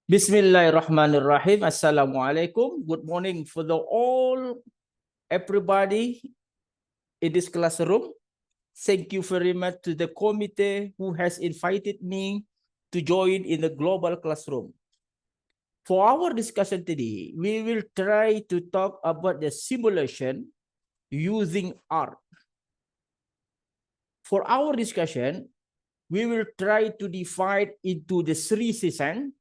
Bismillahirrahmanirrahim. Assalamualaikum. Good morning for everybody in this classroom. Thank you very much to the committee who has invited me to join in the global classroom. For our discussion today, we will try to talk about the simulation using art. For our discussion, we will try to divide into the 3 sessions.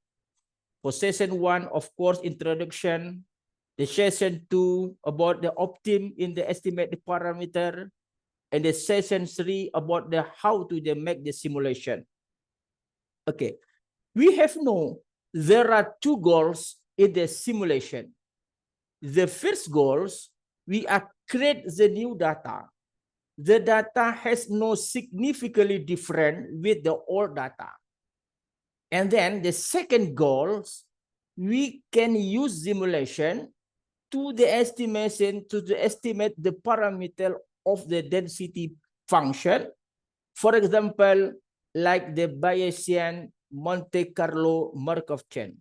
For session 1, of course, introduction. The session 2 about the optim in the estimate the parameter, and the session 3 about the how to make the simulation. Okay, we have there are 2 goals in the simulation. The first goals, we are create the new data. The data has no significantly different with the old data. And then the second goal, we can use simulation to estimate the parameter of the density function. For example, like the Bayesian Monte Carlo Markov chain.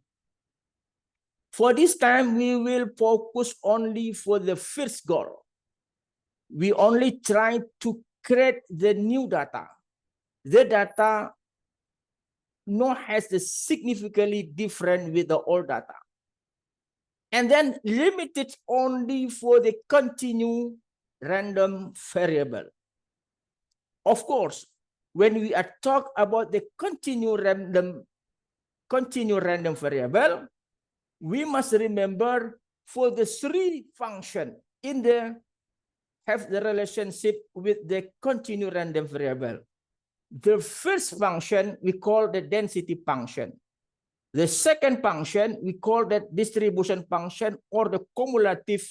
For this time, we will focus only for the first goal. We only try to create the new data. The data has the significantly different with the old data. And then limited only for the continuous random variable. Of course, when we are talk about the continuous random variable, we must remember for the 3 function in the have the relationship with the continuous random variable. The first function we call the density function. The second function we call that distribution function or the cumulative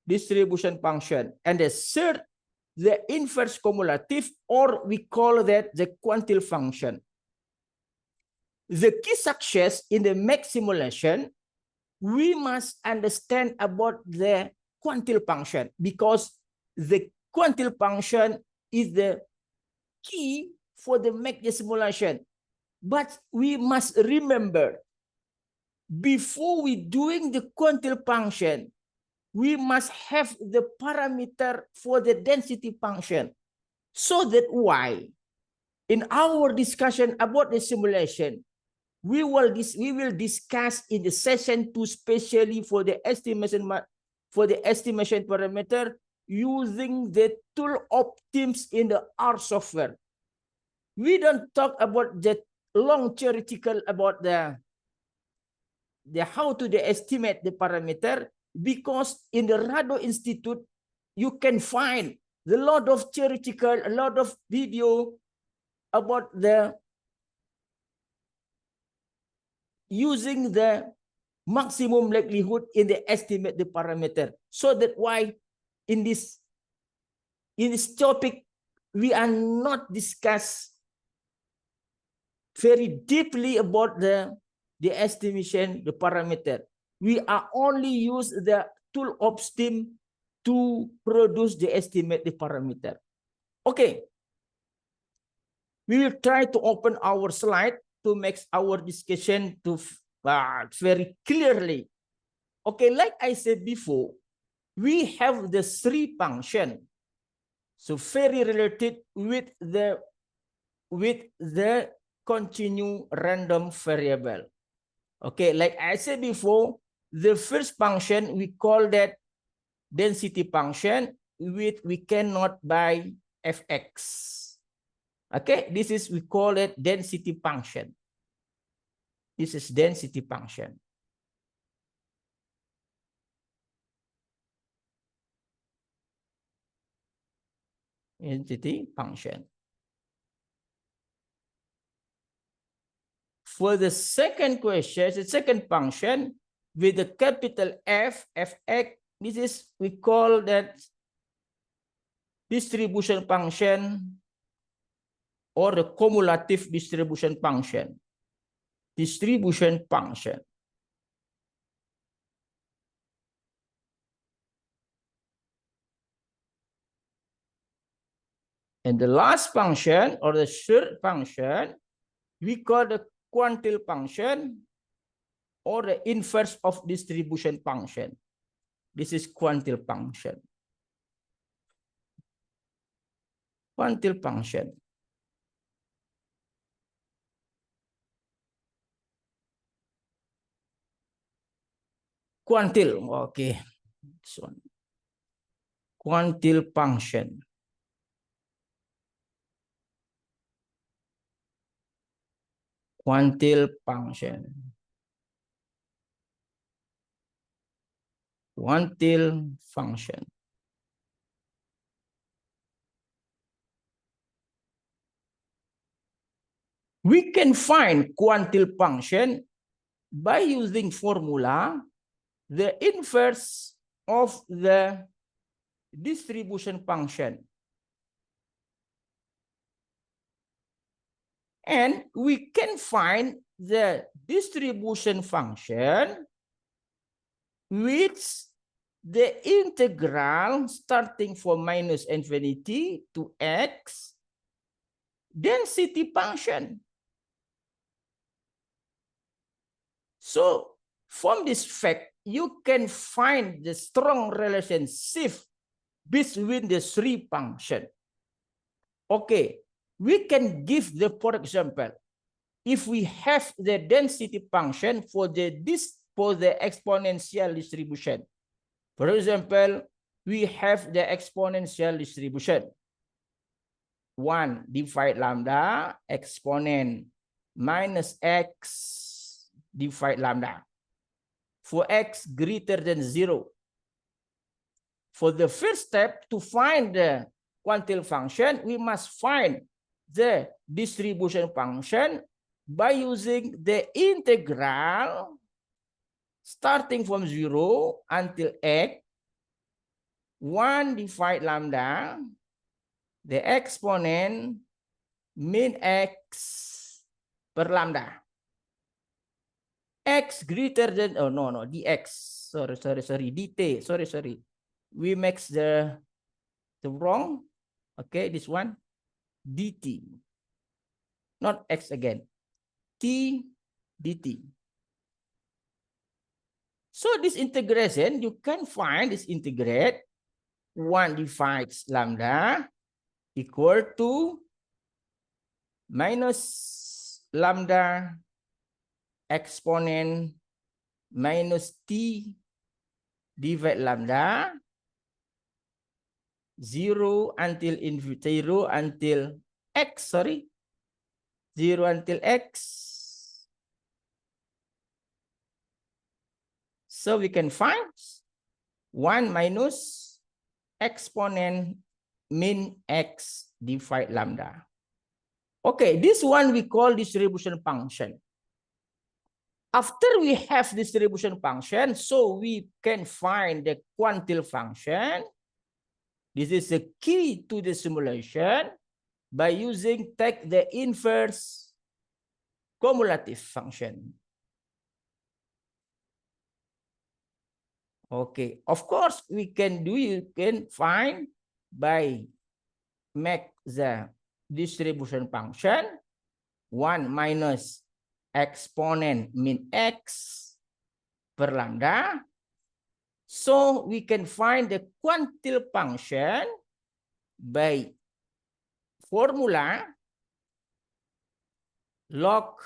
distribution function. And the third, the inverse cumulative, or we call that the quantile function. The key success in the max simulation, we must understand about the quantile function, because the quantile function is the key for the max simulation. But we must remember, before we doing the quantile function, we must have the parameter for the density function. So that why, in our discussion about the simulation, we will discuss in the session 2, especially for the estimation parameter using the tool optims in the R software. We don't talk about the long theoretical about the how to estimate the parameter, because in the Rado Institute you can find a lot of theoretical, a lot of video about the using the maximum likelihood in the estimate the parameter. So that why in this topic we are not discuss very deeply about the estimation, the parameter. We are only use the tool optim to produce the estimate, the parameter. Okay. We will try to open our slide to make our discussion to very clearly. Okay, like I said before, we have the 3 function. So very related with the continuous random variable. Okay, like I said before, the first function we call that density function, with we cannot by fx. Okay, this is we call it density function. This is density function. Density function. For the second question, the second function with the capital F, fx, this is we call that distribution function or the cumulative distribution function. Distribution function. And the last function or the third function, we call the quantile function or the inverse of distribution function. This is quantile function. Quantile function. Quantile, okay. This one. Quantile function. Quantile function. Quantile function. We can find quantile function by using formula the inverse of the distribution function. And we can find the distribution function which the integral starting from minus infinity to x density function. So from this fact, you can find the strong relationship between the three functions. Okay, we can give the, for example, if we have the density function for the exponential distribution. For example, we have the exponential distribution. 1 divide lambda exponent minus x divide lambda. For x greater than 0. For the first step, to find the quantile function, we must find the distribution function by using the integral starting from 0 until x, 1 divide lambda, the exponent min x per lambda. X greater than, oh no, dx, sorry, dt, sorry. We mix the wrong, okay, this one, dt, not x again, t dt. So this integration, you can find this integrate 1 divides lambda equal to minus lambda exponent minus t divide lambda 0 until infinity, 0 until x, 0 until x. So we can find 1 minus exponent min x divide lambda. Okay, this one we call distribution function. After we have distribution function, so we can find the quantile function. This is the key to the simulation by using take the inverse cumulative function. Okay, of course we can do, you can find by make the distribution function 1 minus exponent min x per lambda. So we can find the quantile function by formula log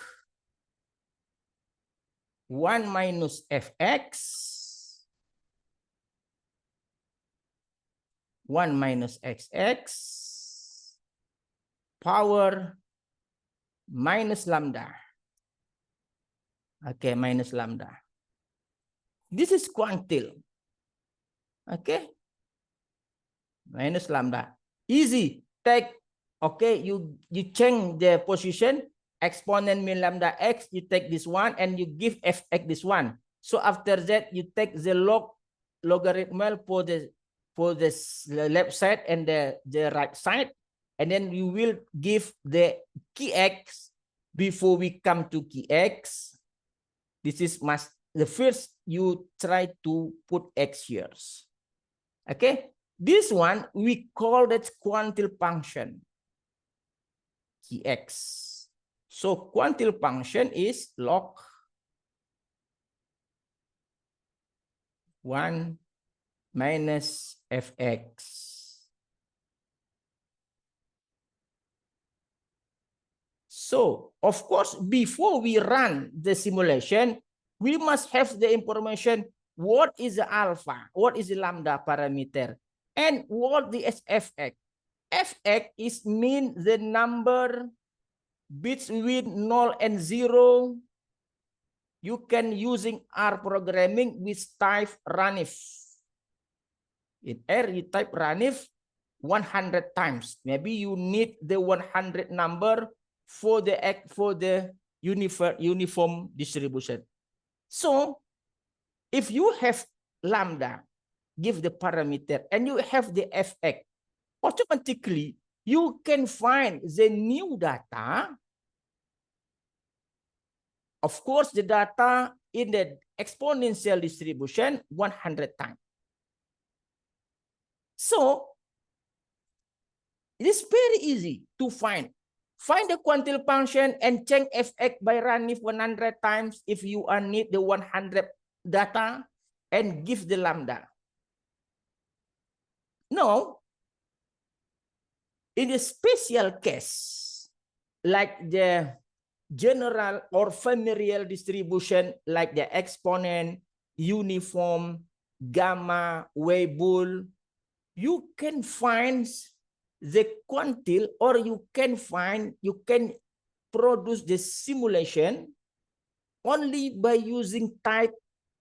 1 minus fx 1 minus xx power minus lambda. Okay, minus lambda. This is quantile. Okay. Minus lambda. Easy. Take, okay, you change the position, exponent min lambda x, you take this one and you give fx this one. So after that, you take the logarithmal for the left side and the right side, and then you will give the key x before we come to key x. This is the first you try to put x here. Okay, this one we call that quantile function key x. So quantile function is log 1 minus fx. So, of course, before we run the simulation, we must have the information, what is the alpha, what is the lambda parameter, and what the fx. Fx is mean the number between 0 and 0. You can using R programming with type runif. In R, you type runif 100 times. Maybe you need the 100 number for the uniform distribution. So if you have lambda, give the parameter, and you have the fx, automatically you can find the new data. Of course, the data in the exponential distribution 100 times. So it is very easy to find. Find the quantile function and change fx by runif 100 times if you need the 100 data and give the lambda. No, in a special case, like the general or familiar distribution, like the exponent, uniform, gamma, Weibull, you can find the quantile, or you can produce the simulation only by using type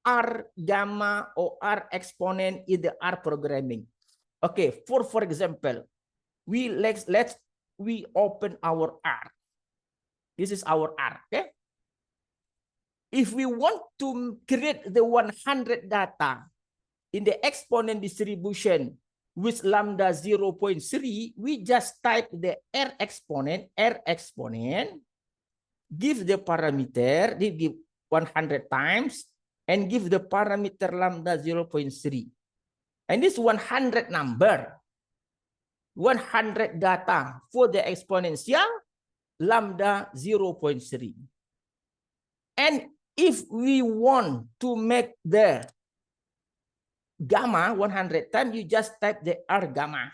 R gamma or R exponent in the R programming. Okay, for example, we open our R. This is our R, okay? If we want to create the 100 data in the exponent distribution with lambda 0.3, we just type the R exponent, give the parameter, give 100 times, and give the parameter lambda 0.3. And this 100 number, 100 data for the exponential, lambda 0.3. And if we want to make the gamma 100 times, you just type the R gamma.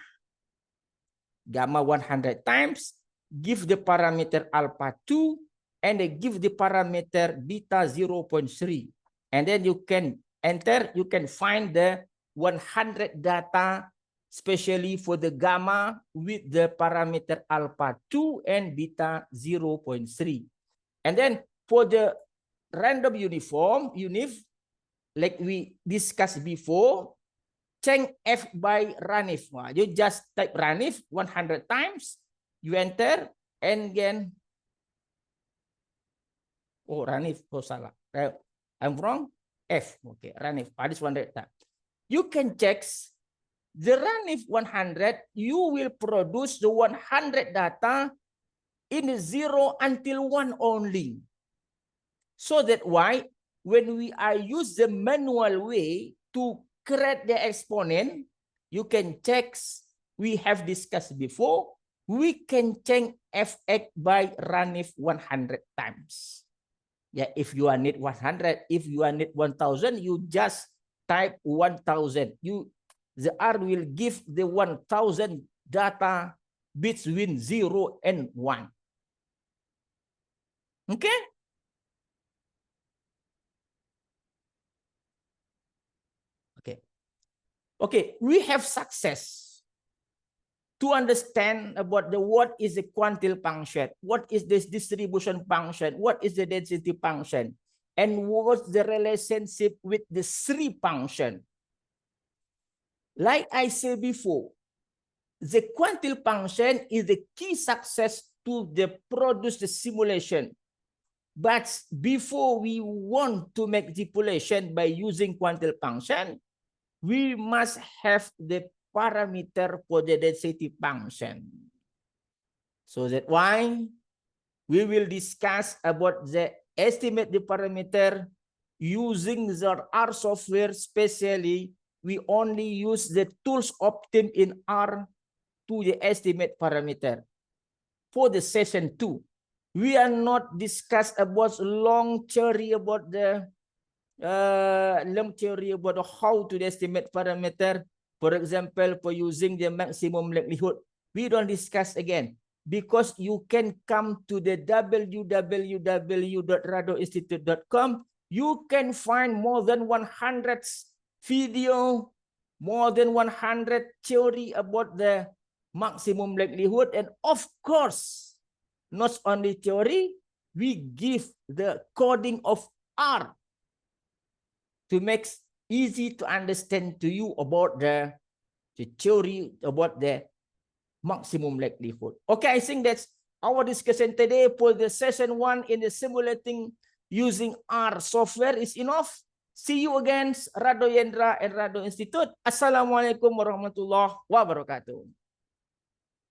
Gamma 100 times, give the parameter alpha 2, and give the parameter beta 0.3. And then you can enter, you can find the 100 data, especially for the gamma with the parameter alpha 2 and beta 0.3. And then for the random uniform, like we discussed before, change f by runif. You just type runif 100 times, you enter, and again, oh runif, oh salah, I'm wrong, f, okay, runif, this 100 times. You can check the runif 100, you will produce the 100 data in 0 until 1 only. So that why, when we are use the manual way to create the exponent, you can check, we have discussed before, we can change fx by runif 100 times. Yeah, if you are need 100, if you are need 1000, you just type 1000. The R will give the 1000 data between 0 and 1. Okay? Okay, we have success to understand about what is the quantile function, what is this distribution function, what is the density function, and what's the relationship with the three function. Like I said before, the quantile function is the key success to produce the simulation. But before we want to make manipulation by using quantile function, we must have the parameter for the density function. So that's why we will discuss about the estimate the parameter using the R software. Especially, we only use the tools Optim in R to the estimate parameter for the session 2. We are not discuss about long theory about the long theory about how to estimate parameter. For example, for using the maximum likelihood, we don't discuss again because you can come to the www.radoinstitute.com. You can find more than 100 video, more than 100 theory about the maximum likelihood, and of course, not only theory, we give the coding of R to make easy to understand to you about the theory about the maximum likelihood. Okay, I think that's our discussion today for the session 1 in the simulating using R software is enough. See you again, Rado Yendra and Rado Institute. Assalamualaikum warahmatullahi wabarakatuh.